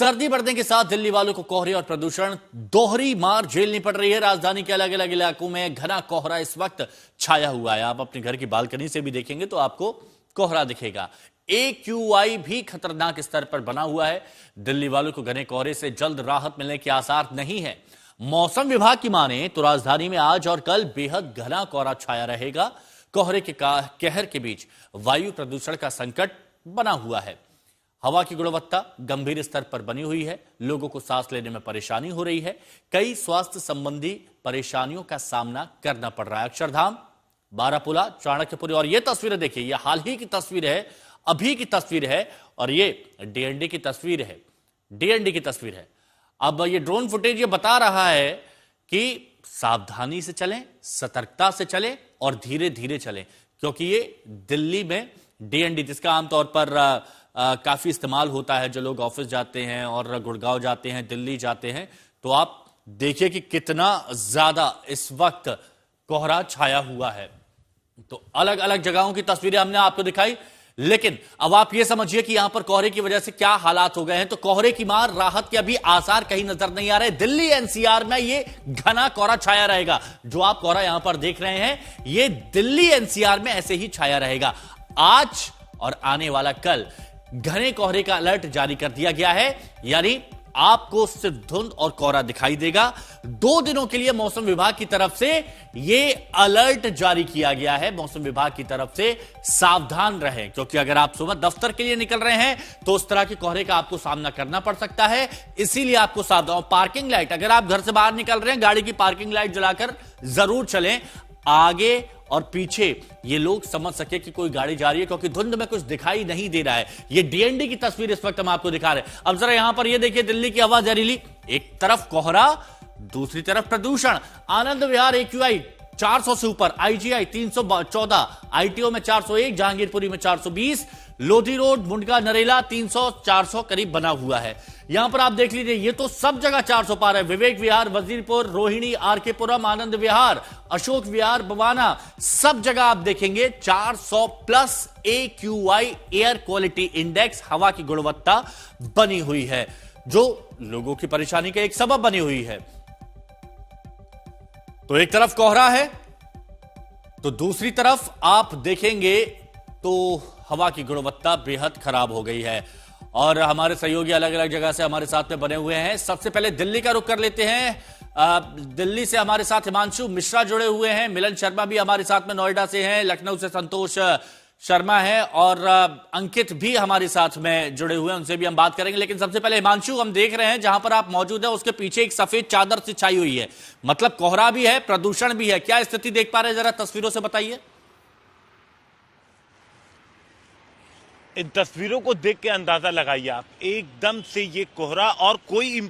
सर्दी बढ़ने के साथ दिल्ली वालों को कोहरे और प्रदूषण दोहरी मार झेलनी पड़ रही है। राजधानी के अलग अलग इलाकों में घना कोहरा इस वक्त छाया हुआ है। आप अपने घर की बालकनी से भी देखेंगे तो आपको कोहरा दिखेगा। AQI भी खतरनाक स्तर पर बना हुआ है। दिल्ली वालों को घने कोहरे से जल्द राहत मिलने के आसार नहीं है। मौसम विभाग की माने तो राजधानी में आज और कल बेहद घना कोहरा छाया रहेगा। कोहरे के कहर के बीच वायु प्रदूषण का संकट बना हुआ है। हवा की गुणवत्ता गंभीर स्तर पर बनी हुई है। लोगों को सांस लेने में परेशानी हो रही है। कई स्वास्थ्य संबंधी परेशानियों का सामना करना पड़ रहा है। अक्षरधाम, बारापुला, चाणक्यपुरी, और ये तस्वीरें देखिए, ये हाल ही की तस्वीर है, अभी की तस्वीर है, और ये डीएनडी की तस्वीर है। डीएनडी की तस्वीर है। अब ये ड्रोन फुटेज ये बता रहा है कि सावधानी से चलें, सतर्कता से चलें और धीरे धीरे चलें, क्योंकि ये दिल्ली में डीएनडी जिसका आमतौर पर काफी इस्तेमाल होता है, जो लोग ऑफिस जाते हैं और गुड़गांव जाते हैं, दिल्ली जाते हैं, तो आप देखिए कि कितना ज्यादा इस वक्त कोहरा छाया हुआ है। तो अलग अलग जगहों की तस्वीरें हमने आपको दिखाई, लेकिन अब आप ये समझिए कि यहां पर कोहरे की वजह से क्या हालात हो गए हैं। तो कोहरे की मार, राहत के अभी आसार कहीं नजर नहीं आ रहे। दिल्ली एनसीआर में ये घना कोहरा छाया रहेगा। जो आप कोहरा यहां पर देख रहे हैं, ये दिल्ली एनसीआर में ऐसे ही छाया रहेगा। आज और आने वाला कल घने कोहरे का अलर्ट जारी कर दिया गया है, यानी आपको सिर्फ धुंध और कोहरा दिखाई देगा। 2 दिनों के लिए मौसम विभाग की तरफ से यह अलर्ट जारी किया गया है। मौसम विभाग की तरफ से सावधान रहें, क्योंकि अगर आप सुबह दफ्तर के लिए निकल रहे हैं तो उस तरह के कोहरे का आपको सामना करना पड़ सकता है। इसीलिए आपको सावधान। पार्किंग लाइट, अगर आप घर से बाहर निकल रहे हैं, गाड़ी की पार्किंग लाइट जलाकर जरूर चलें। आगे और पीछे ये लोग समझ सके कि कोई गाड़ी जा रही है, क्योंकि धुंध में कुछ दिखाई नहीं दे रहा है। ये डीएनडी की तस्वीर इस वक्त हम आपको दिखा रहे हैं। अब जरा यहां पर ये देखिए, दिल्ली की हवा जहरीली, एक तरफ कोहरा, दूसरी तरफ प्रदूषण। आनंद विहार AQI 400 से ऊपर, IGI 314, ITO में 401, जहांगीरपुरी में 420, लोधी रोड, मुंडका, नरेला 300-400 करीब बना हुआ है। यहां पर आप देख लीजिए, ये तो सब जगह 400 पार है। विवेक विहार, वजीरपुर, रोहिणी, RK पुरम, आनंद विहार, अशोक विहार, बवाना, सब जगह आप देखेंगे 400 plus AQI air quality index, हवा की गुणवत्ता बनी हुई है, जो लोगों की परेशानी का एक सबब बनी हुई है। तो एक तरफ कोहरा है, तो दूसरी तरफ आप देखेंगे तो हवा की गुणवत्ता बेहद खराब हो गई है। और हमारे सहयोगी अलग अलग जगह से हमारे साथ में बने हुए हैं। सबसे पहले दिल्ली का रुख कर लेते हैं। दिल्ली से हमारे साथ हिमांशु मिश्रा जुड़े हुए हैं, मिलन शर्मा भी हमारे साथ में नोएडा से हैं, लखनऊ से संतोष शर्मा है, और अंकित भी हमारे साथ में जुड़े हुए हैं, उनसे भी हम बात करेंगे। लेकिन सबसे पहले हिमांशु, हम देख रहे हैं जहां पर आप मौजूद हैं उसके पीछे एक सफेद चादर सी छाई हुई है, मतलब कोहरा भी है, प्रदूषण भी है। क्या स्थिति देख पा रहे हैं, जरा तस्वीरों से बताइए। इन तस्वीरों को देख के अंदाजा लगाइए आप, एकदम से ये कोहरा, और कोई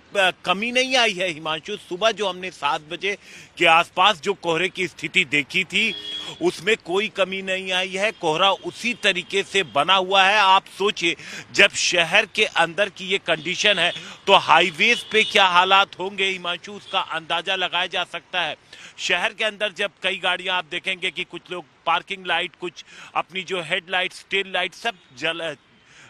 कमी नहीं आई है हिमांशु। सुबह जो हमने 7 बजे के आसपास जो कोहरे की स्थिति देखी थी, उसमें कोई कमी नहीं आई है। कोहरा उसी तरीके से बना हुआ है। आप सोचिए, जब शहर के अंदर की ये कंडीशन है तो हाईवेज पे क्या हालात होंगे हिमांशु, उसका अंदाजा लगाया जा सकता है। शहर के अंदर जब कई गाड़ियां आप देखेंगे कि कुछ लोग पार्किंग लाइट, कुछ अपनी जो हेडलाइट, टेल लाइट सब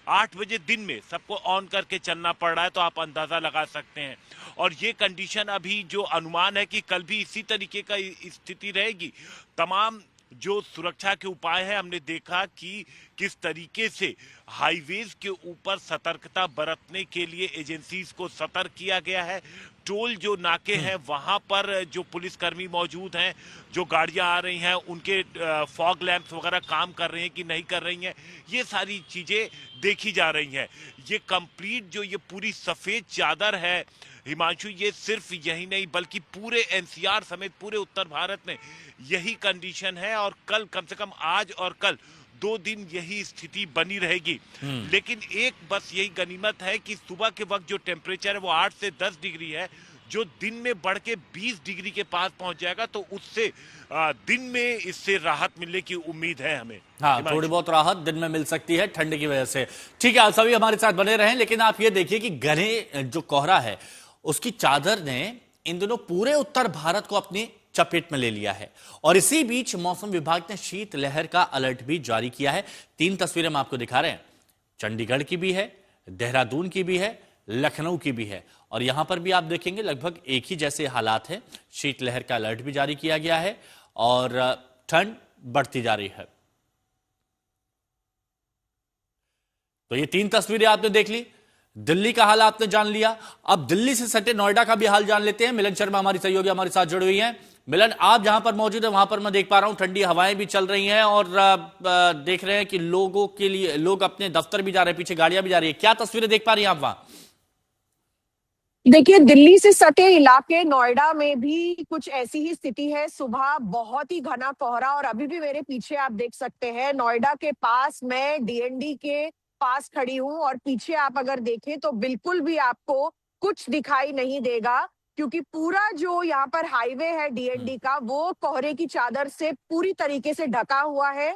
8 बजे दिन में सबको ऑन करके चलना पड़ रहा है, तो आप अंदाजा लगा सकते हैं। और ये कंडीशन अभी जो अनुमान है कि कल भी इसी तरीके का स्थिति रहेगी। तमाम जो सुरक्षा के उपाय हैं, हमने देखा कि किस तरीके से हाईवेज के ऊपर सतर्कता बरतने के लिए एजेंसीज को सतर्क किया गया है। टोल जो नाके हैं वहां पर जो पुलिसकर्मी मौजूद हैं, जो गाड़ियां आ रही हैं उनके फॉग लैंप्स वगैरह काम कर रहे हैं कि नहीं कर रही हैं, ये सारी चीजें देखी जा रही हैं। ये कंप्लीट जो ये पूरी सफेद चादर है हिमांशु, ये सिर्फ यही नहीं बल्कि पूरे एनसीआर समेत पूरे उत्तर भारत में यही कंडीशन है। और कल, कम से कम आज और कल 2 दिन यही स्थिति बनी रहेगी। लेकिन एक बस यही गनीमत है कि सुबह के वक्त जो टेम्परेचर है वो 8 से 10 डिग्री है, जो दिन में बढ़ के 20 डिग्री के पास पहुंच जाएगा, तो उससे दिन में इससे राहत मिलने की उम्मीद है हमें। हाँ, थोड़ी बहुत राहत दिन में मिल सकती है ठंड की वजह से। ठीक है, सभी हमारे साथ बने रहें। लेकिन आप ये देखिए कि घने जो कोहरा है उसकी चादर ने इन दिनों पूरे उत्तर भारत को अपनी चपेट में ले लिया है। और इसी बीच मौसम विभाग ने शीत लहर का अलर्ट भी जारी किया है। 3 तस्वीरें हम आपको दिखा रहे हैं, चंडीगढ़ की भी है, देहरादून की भी है, लखनऊ की भी है। और यहां पर भी आप देखेंगे लगभग एक ही जैसे हालात हैं। शीतलहर का अलर्ट भी जारी किया गया है और ठंड बढ़ती जा रही है। तो ये 3 तस्वीरें आपने देख ली, दिल्ली का हाल आपने जान लिया। अब दिल्ली से सटे नोएडा का भी हाल जान लेते हैं। मिलन शर्मा हमारी सहयोगी हमारे साथ जुड़ी हुई हैं। मिलन, आप जहां पर मौजूद है वहां पर मैं देख पा रहा हूं ठंडी हवाएं भी चल रही हैं और देख रहे हैं कि लोगों के लिए लोग अपने दफ्तर भी जा रहे हैं, पीछे गाड़ियां भी जा रही है। क्या तस्वीरें देख पा रही हैं आप वहां? देखिए, दिल्ली से सटे इलाके नोएडा में भी कुछ ऐसी ही स्थिति है। सुबह बहुत ही घना कोहरा और अभी भी मेरे पीछे आप देख सकते हैं नोएडा के पास मैं डीएनडी के पास खड़ी हूं और पीछे आप अगर देखें तो बिल्कुल भी आपको कुछ दिखाई नहीं देगा, क्योंकि पूरा जो यहाँ पर हाईवे है डीएनडी का वो कोहरे की चादर से पूरी तरीके से ढका हुआ है।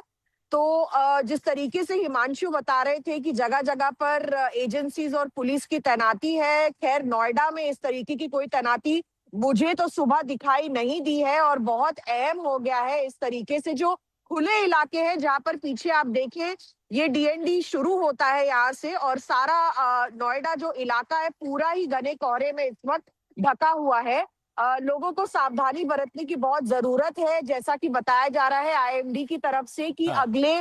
तो जिस तरीके से हिमांशु बता रहे थे कि जगह जगह पर एजेंसीज और पुलिस की तैनाती है, खैर नोएडा में इस तरीके की कोई तैनाती मुझे तो सुबह दिखाई नहीं दी है। और बहुत अहम हो गया है इस तरीके से जो खुले इलाके हैं, जहां पर पीछे आप देखें ये डीएनडी शुरू होता है यहाँ से और सारा नोएडा जो इलाका है पूरा ही घने कोहरे में इस वक्त ढका हुआ है। लोगों को सावधानी बरतने की बहुत जरूरत है, जैसा कि बताया जा रहा है आईएमडी की तरफ से कि हाँ। अगले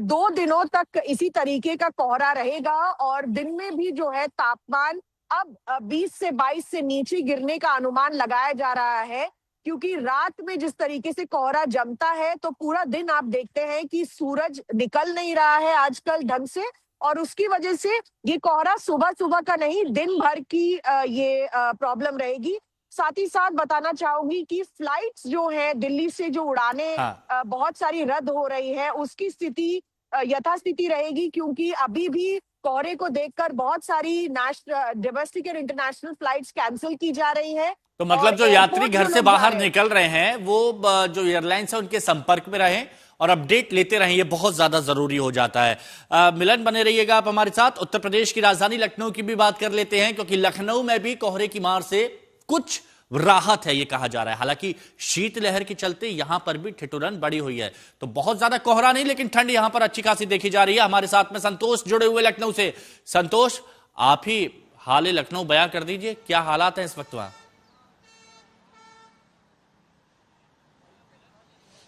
2 दिनों तक इसी तरीके का कोहरा रहेगा और दिन में भी जो है तापमान अब 20 से 22 से नीचे गिरने का अनुमान लगाया जा रहा है, क्योंकि रात में जिस तरीके से कोहरा जमता है तो पूरा दिन आप देखते हैं कि सूरज निकल नहीं रहा है आजकल ढंग से और उसकी वजह से ये कोहरा सुबह सुबह का नहीं दिन भर की ये प्रॉब्लम रहेगी। साथ ही साथ बताना चाहूंगी कि फ्लाइट्स जो है दिल्ली से जो उड़ानें हाँ। बहुत सारी रद्द हो रही है, उसकी स्थिति यथास्थिति रहेगी, क्योंकि अभी भी कोहरे को देखकर बहुत सारी डोमेस्टिक और इंटरनेशनल फ्लाइट्स कैंसिल की जा रही है। तो मतलब और जो यात्री एयरपोर्ट घर जो से लोग जा बाहर रहे हैं, निकल रहे हैं वो जो एयरलाइंस है उनके संपर्क में रहें और अपडेट लेते रहें, ये बहुत ज्यादा जरूरी हो जाता है। मिलन, बने रहिएगा आप हमारे साथ। उत्तर प्रदेश की राजधानी लखनऊ की भी बात कर लेते हैं, क्योंकि लखनऊ में भी कोहरे की मार से कुछ राहत है ये कहा जा रहा है। हालांकि शीतलहर के चलते यहां पर भी ठिठुरन बढ़ी हुई है, तो बहुत ज्यादा कोहरा नहीं लेकिन ठंड यहां पर अच्छी खासी देखी जा रही है। हमारे साथ में संतोष जुड़े हुए लखनऊ से। संतोष, आप ही हाल लखनऊ बयां कर दीजिए, क्या हालात हैं इस वक्त वहां?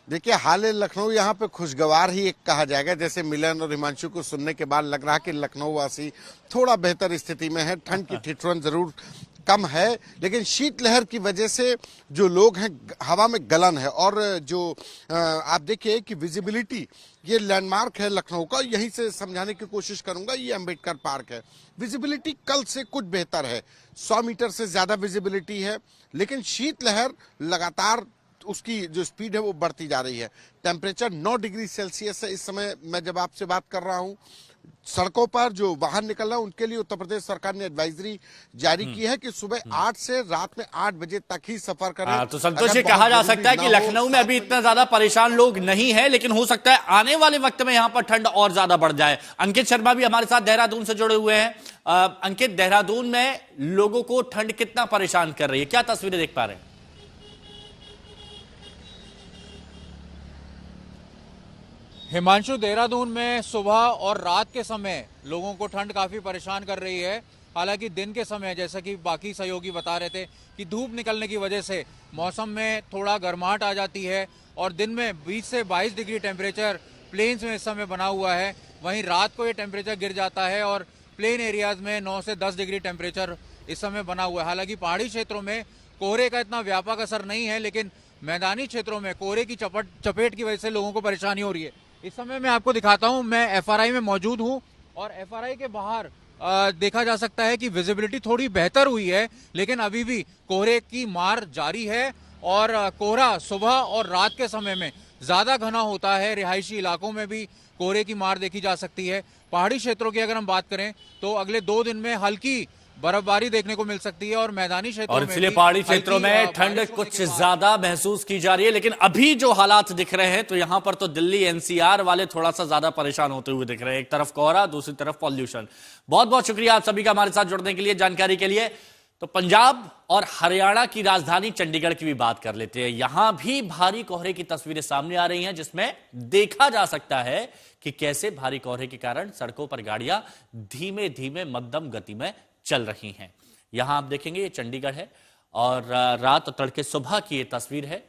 देखिए, हाल लखनऊ यहाँ पे खुशगवार ही एक कहा जाएगा। जैसे मिलन और हिमांशु को सुनने के बाद लग रहा कि लखनऊ वासी थोड़ा बेहतर स्थिति में है। ठंड की ठिठुरन जरूर कम है, लेकिन शीतलहर की वजह से जो लोग हैं हवा में गलन है। और जो आप देखिए कि विजिबिलिटी, ये लैंडमार्क है लखनऊ का, यहीं से समझाने की कोशिश करूंगा। ये अंबेडकर पार्क है, विजिबिलिटी कल से कुछ बेहतर है, 100 मीटर से ज्यादा विजिबिलिटी है, लेकिन शीतलहर लगातार उसकी जो स्पीड है वो बढ़ती जा रही है। टेम्परेचर 9 डिग्री सेल्सियस है इस समय मैं जब आपसे बात कर रहा हूं। सड़कों पर जो वाहन निकल रहा है उनके लिए उत्तर प्रदेश सरकार ने एडवाइजरी जारी की है कि सुबह 8 से रात में 8 बजे तक ही सफर करें। तो संतोष, ये कहा जा सकता है कि लखनऊ में अभी इतना ज्यादा परेशान लोग नहीं है, लेकिन हो सकता है आने वाले वक्त में यहां पर ठंड और ज्यादा बढ़ जाए। अंकित शर्मा भी हमारे साथ देहरादून से जुड़े हुए हैं। अंकित, देहरादून में लोगों को ठंड कितना परेशान कर रही है, क्या तस्वीरें देख पा रहे हैं? हिमांशु, देहरादून में सुबह और रात के समय लोगों को ठंड काफ़ी परेशान कर रही है। हालांकि दिन के समय जैसा कि बाकी सहयोगी बता रहे थे कि धूप निकलने की वजह से मौसम में थोड़ा गर्माहट आ जाती है और दिन में 20 से 22 डिग्री टेम्परेचर प्लेन्स में इस समय बना हुआ है। वहीं रात को ये टेम्परेचर गिर जाता है और प्लेन एरियाज में 9 से 10 डिग्री टेम्परेचर इस समय बना हुआ है। हालांकि पहाड़ी क्षेत्रों में कोहरे का इतना व्यापक असर नहीं है, लेकिन मैदानी क्षेत्रों में कोहरे की चपेट की वजह से लोगों को परेशानी हो रही है। इस समय मैं आपको दिखाता हूं, मैं एफआरआई में मौजूद हूं और एफआरआई के बाहर देखा जा सकता है कि विजिबिलिटी थोड़ी बेहतर हुई है, लेकिन अभी भी कोहरे की मार जारी है और कोहरा सुबह और रात के समय में ज्यादा घना होता है। रिहायशी इलाकों में भी कोहरे की मार देखी जा सकती है। पहाड़ी क्षेत्रों की अगर हम बात करें तो अगले 2 दिन में हल्की बर्फबारी देखने को मिल सकती है और मैदानी क्षेत्रों और में इसलिए पहाड़ी क्षेत्रों में ठंड कुछ ज्यादा महसूस की जा रही है। लेकिन अभी जो हालात दिख रहे हैं तो यहां पर तो दिल्ली एनसीआर वाले थोड़ा सा ज्यादा परेशान होते हुए दिख रहे हैं। एक तरफ कोहरा, दूसरी तरफ पॉल्यूशन। बहुत बहुत शुक्रिया आप सभी का हमारे साथ जुड़ने के लिए, जानकारी के लिए। तो पंजाब और हरियाणा की राजधानी चंडीगढ़ की भी बात कर लेते हैं। यहां भी भारी कोहरे की तस्वीरें सामने आ रही हैं, जिसमें देखा जा सकता है कि कैसे भारी कोहरे के कारण सड़कों पर गाड़ियां धीमे धीमे मध्यम गति में चल रही हैं। यहां आप देखेंगे ये चंडीगढ़ है और रात और तड़के सुबह की ये तस्वीर है।